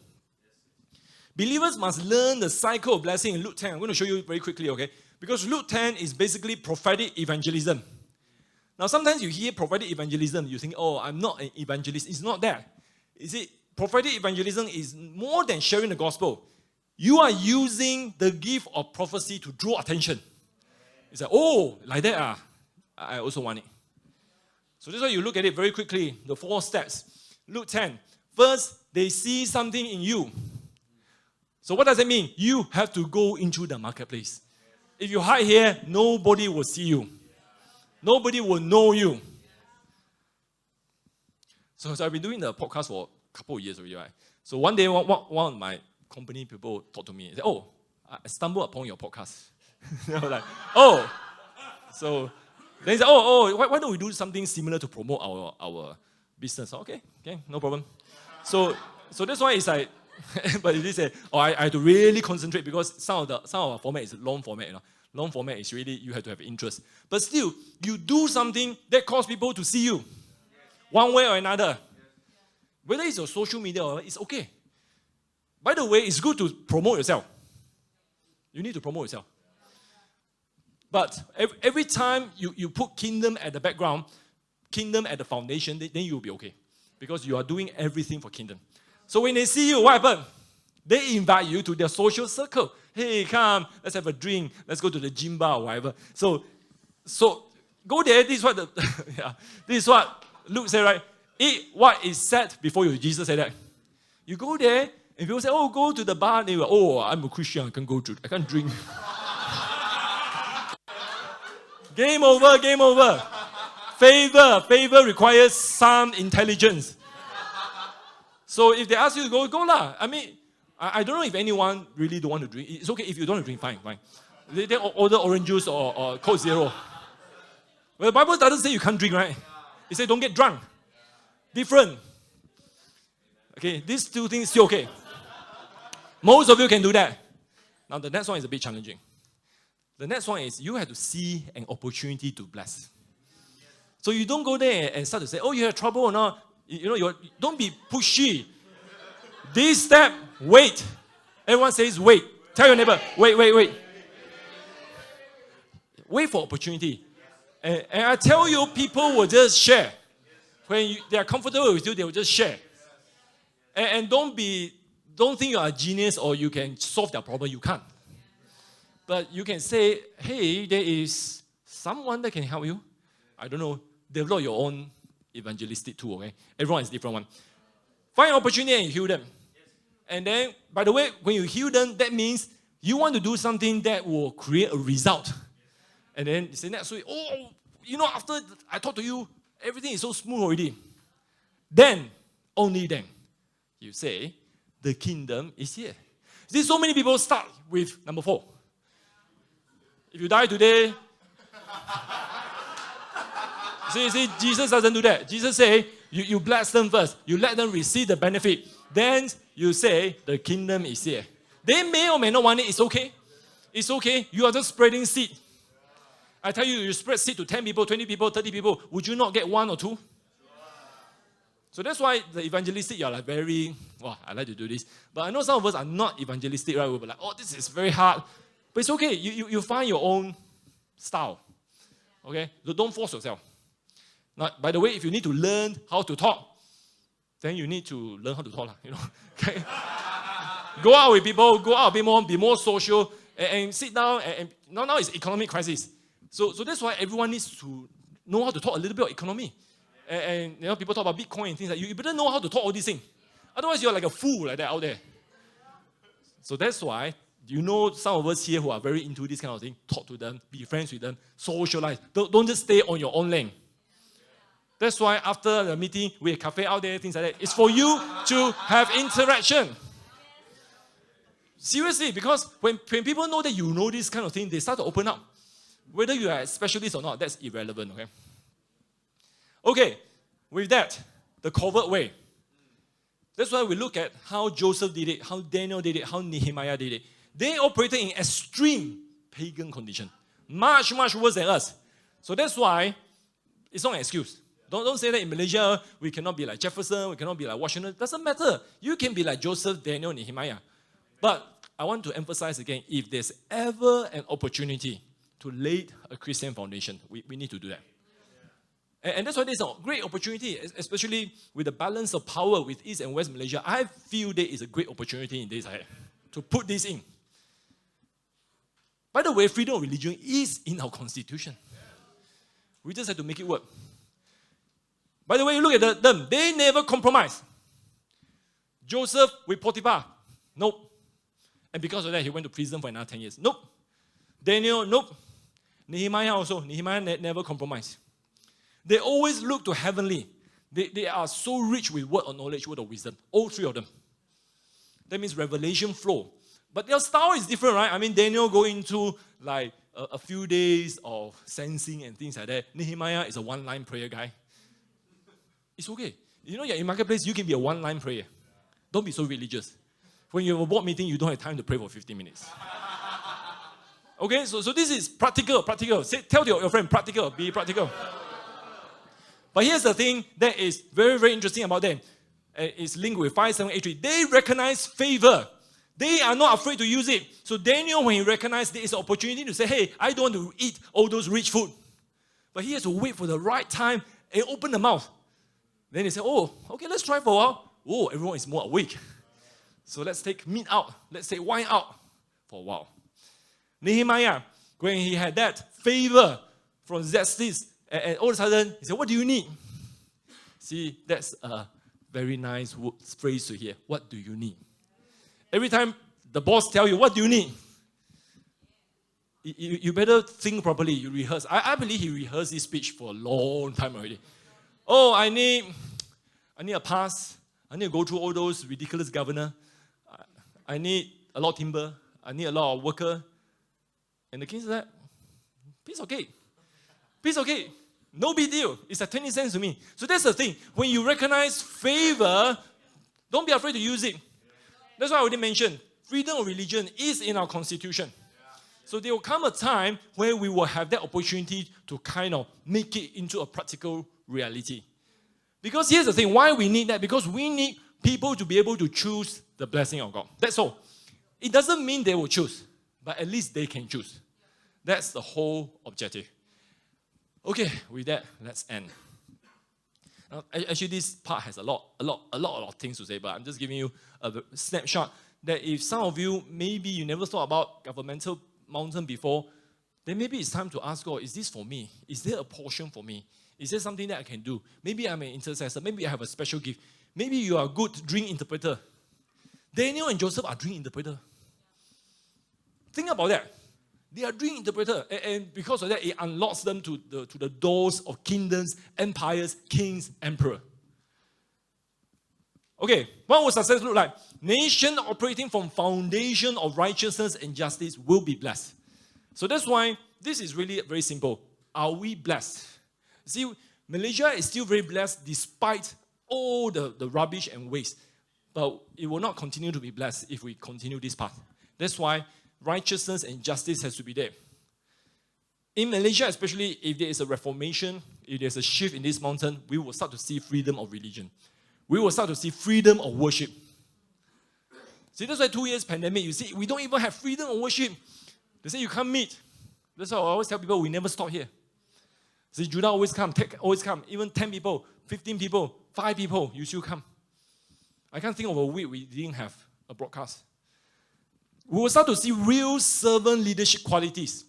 Believers must learn the cycle of blessing in Luke 10. I'm going to show you very quickly, okay? Because Luke 10 is basically prophetic evangelism. Now, sometimes you hear prophetic evangelism, you think, oh, I'm not an evangelist. It's not that. Is it? Prophetic evangelism is more than sharing the gospel. You are using the gift of prophecy to draw attention. It's like, oh, like that, I also want it. So this is why you look at it very quickly, the 4 steps. Luke 10. First, they see something in you. So what does that mean? You have to go into the marketplace. If you hide here, nobody will see you. Nobody will know you. So I've been doing the podcast for couple of years already, right? So one day, one of my company people talked to me and said, oh, I stumbled upon your podcast. I was like, oh. So then he said, why don't we do something similar to promote our business? Okay, no problem. So that's why it's like, but he said, I have to really concentrate because some of our format is long format, Long format is really, you have to have interest. But still, you do something that causes people to see you. One way or another. Whether it's your social media or it's okay. By the way, it's good to promote yourself. You need to promote yourself. But every time you put kingdom at the background, kingdom at the foundation, then you'll be okay. Because you are doing everything for kingdom. So when they see you, what happens? They invite you to their social circle. Hey, come, let's have a drink. Let's go to the gym bar or whatever. So go there. This is what this is what Luke said, right? Eat what is said before you. Jesus said that. You go there, and people say, oh, go to the bar. And they go, oh, I'm a Christian. I can't drink. Game over. Favor requires some intelligence. So if they ask you to go lah. I mean, I don't know if anyone really don't want to drink. It's okay if you don't want to drink, fine. They order orange juice or Coke Zero. Well, the Bible doesn't say you can't drink, right? It says don't get drunk. Different. Okay, these 2 things still okay. Most of you can do that. Now the next one is a bit challenging. The next one is you have to see an opportunity to bless. So you don't go there and start to say, oh, you have trouble or not. Don't be pushy. This step, wait. Everyone says wait. Tell your neighbor, wait. Wait for opportunity. And I tell you, people will just share. When they are comfortable with you, they will just share. And don't think you are a genius or you can solve their problem. You can't. But you can say, hey, there is someone that can help you. I don't know. Develop your own evangelistic tool, okay? Everyone is different one. Find opportunity and heal them. And then, by the way, when you heal them, that means you want to do something that will create a result. And then you say next week, oh, after I talk to you, everything is so smooth already. Then, only then, you say, the kingdom is here. See, so many people start with number 4. If you die today, see, Jesus doesn't do that. Jesus say, you bless them first. You let them receive the benefit. Then you say, the kingdom is here. They may or may not want it. It's okay. It's okay. You are just spreading seed. I tell you, you spread seed to 10 people, 20 people, 30 people. Would you not get 1 or 2? So that's why the evangelistic, you're like very, I like to do this. But I know some of us are not evangelistic, right? We'll be like, this is very hard. But it's okay. You find your own style. Okay? So don't force yourself. Now, by the way, if you need to learn how to talk, then you need to learn how to talk. Okay? Go out with people, go out be more social, and sit down. And now it's economic crisis. So that's why everyone needs to know how to talk a little bit of economy. And people talk about Bitcoin and things like that. You better know how to talk all these things. Otherwise, you're like a fool like that out there. So that's why, some of us here who are very into this kind of thing, talk to them, be friends with them, socialize. Don't just stay on your own lane. That's why after the meeting, we have cafe out there, things like that. It's for you to have interaction. Seriously, because when people know that you know this kind of thing, they start to open up. Whether you are a specialist or not, that's irrelevant, okay? Okay, with that, the covert way. That's why we look at how Joseph did it, how Daniel did it, how Nehemiah did it. They operated in extreme pagan condition. Much, much worse than us. So that's why it's not an excuse. Don't say that in Malaysia, we cannot be like Jefferson, we cannot be like Washington. Doesn't matter. You can be like Joseph, Daniel, Nehemiah. But I want to emphasize again, if there's ever an opportunity to lay a Christian foundation, we need to do that. And that's why there's a great opportunity, especially with the balance of power with East and West Malaysia. I feel there is a great opportunity in days ahead to put this in. By the way, freedom of religion is in our constitution. We just have to make it work. By the way, you look at them. They never compromise. Joseph with Potiphar. Nope. And because of that, he went to prison for another 10 years. Nope. Daniel, nope. Nehemiah also. Nehemiah never compromised. They always look to heavenly. They are so rich with word of knowledge, word of wisdom. All 3 of them. That means revelation flow. But their style is different, right? I mean, Daniel go into like a few days of sensing and things like that. Nehemiah is a one-line prayer guy. It's okay. You're in marketplace, you can be a one-line prayer. Don't be so religious. When you have a board meeting, you don't have time to pray for 15 minutes. Okay, so this is practical. Tell your friend, practical, be practical. But here's the thing that is very, very interesting about them. It's linked with 5783. They recognize favor. They are not afraid to use it. So Daniel, when he recognized there is an opportunity to say, hey, I don't want to eat all those rich food. But he has to wait for the right time and open the mouth. Then he said, okay, let's try for a while. Everyone is more awake. So let's take meat out. Let's take wine out for a while. Nehemiah, when he had that favor from Xerxes, and all of a sudden, he said, what do you need? See, that's a very nice phrase to hear. What do you need? Every time the boss tells you, what do you need? You better think properly. You rehearse. I believe he rehearsed this speech for a long time already. I need a pass. I need to go through all those ridiculous governor. I need a lot of timber. I need a lot of worker. And the king said, piece of cake. Piece of cake. No big deal. It's like 20 cents to me. So that's the thing. When you recognize favor, don't be afraid to use it. That's why I already mentioned, freedom of religion is in our constitution. So there will come a time where we will have that opportunity to kind of make it into a practical reality. Because here's the thing, why we need that? Because we need people to be able to choose the blessing of God. That's all. It doesn't mean they will choose, but at least they can choose. That's the whole objective. Okay, with that, let's end. Now, actually, this part has a lot of things to say, but I'm just giving you a snapshot that if some of you, maybe you never thought about Governmental Mountain before, then maybe it's time to ask God, is this for me? Is there a portion for me? Is there something that I can do? Maybe I'm an intercessor. Maybe I have a special gift. Maybe you are a good dream interpreter. Daniel and Joseph are dream interpreter. Think about that. They are dream interpreter. And because of that, it unlocks them to the doors of kingdoms, empires, kings, emperor. Okay, what will success look like? Nation operating from foundation of righteousness and justice will be blessed. So that's why this is really very simple. Are we blessed? See, Malaysia is still very blessed despite all the rubbish and waste. But it will not continue to be blessed if we continue this path. That's why righteousness and justice has to be there. In Malaysia, especially if there is a reformation, if there's a shift in this mountain, we will start to see freedom of religion. We will start to see freedom of worship. See, that's why 2 years pandemic, you see, we don't even have freedom of worship. They say you can't meet. That's why I always tell people we never stop here. See, Judah always come, Tech always come. Even 10 people, 15 people, 5 people, you still come. I can't think of a week we didn't have a broadcast. We will start to see real servant leadership qualities.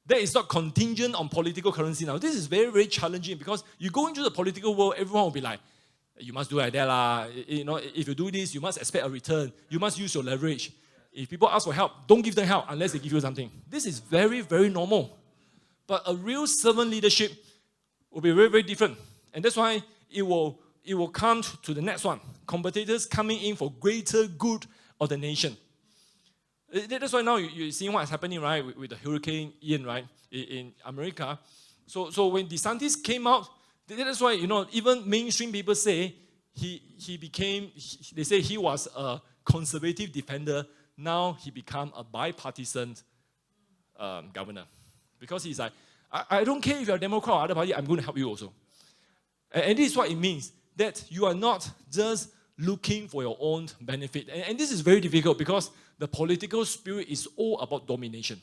That is not contingent on political currency now. This is very, very challenging because you go into the political world, everyone will be like, you must do like that lah. You know, if you do this, you must expect a return. You must use your leverage. If people ask for help, don't give them help unless they give you something. This is very, very normal. But a real servant leadership will be very, very different. And that's why it will come to the next one. Competitors coming in for greater good of the nation. That's why now you're seeing what's happening, right, with the Hurricane Ian, right, in America. So when DeSantis came out, that's why, even mainstream people say they say he was a conservative defender. Now he become a bipartisan governor. Because he's like, I don't care if you're a Democrat or other party, I'm going to help you also. And this is what it means, that you are not just looking for your own benefit. And this is very difficult because the political spirit is all about domination.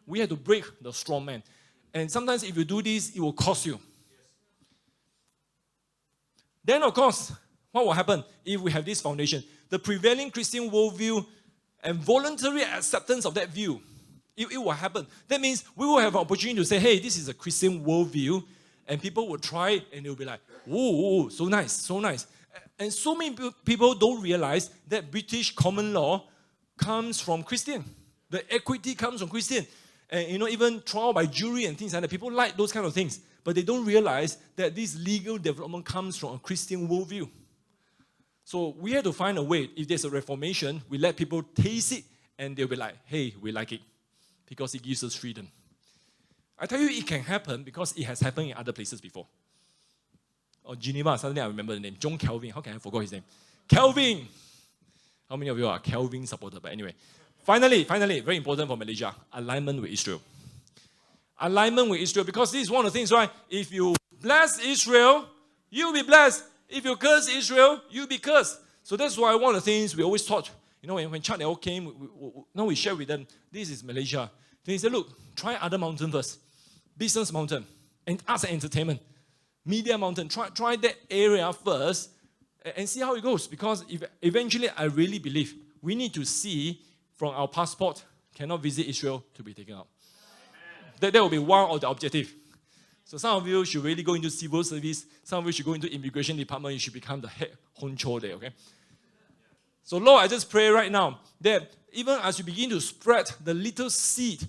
We have to break the strong man. And sometimes if you do this, it will cost you. Then, of course, what will happen if we have this foundation? The prevailing Christian worldview and voluntary acceptance of that view, it will happen. That means we will have an opportunity to say, hey, this is a Christian worldview, and people will try it, and they'll be like, oh, so nice, so nice. And so many people don't realize that British common law comes from Christian. The equity comes from Christian. And, even trial by jury and things like that. People like those kind of things. But they don't realize that this legal development comes from a Christian worldview. So we have to find a way. If there's a reformation, we let people taste it, and they'll be like, hey, we like it. Because it gives us freedom. I tell you, it can happen because it has happened in other places before. Or Geneva, suddenly I remember the name. John Calvin. How can I forget his name? Calvin! How many of you are Calvin supporters? But anyway. Finally, very important for Malaysia. Alignment with Israel. Alignment with Israel. Because this is one of the things, right? If you bless Israel, you'll be blessed. If you curse Israel, you'll be cursed. So that's why one of the things we always taught, when Chad and all came, we share with them, this is Malaysia. Then he said, look, try other mountain first. Business mountain. And arts and entertainment. Media mountain. Try that area first and see how it goes. Because eventually, I really believe we need to see from our passport, cannot visit Israel to be taken out. That will be one of the objectives. So some of you should really go into civil service. Some of you should go into immigration department. You should become the head honcho there, okay? So Lord, I just pray right now that even as you begin to spread the little seed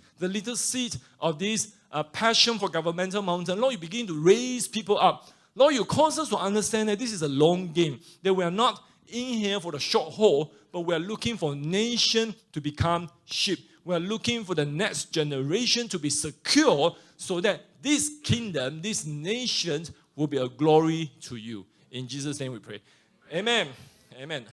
of this passion for Governmental Mountain, Lord, you begin to raise people up. Lord, you cause us to understand that this is a long game, that we are not in here for the short haul, but we are looking for nation to become sheep. We are looking for the next generation to be secure so that this kingdom, this nation will be a glory to you. In Jesus' name we pray. Amen. Amen.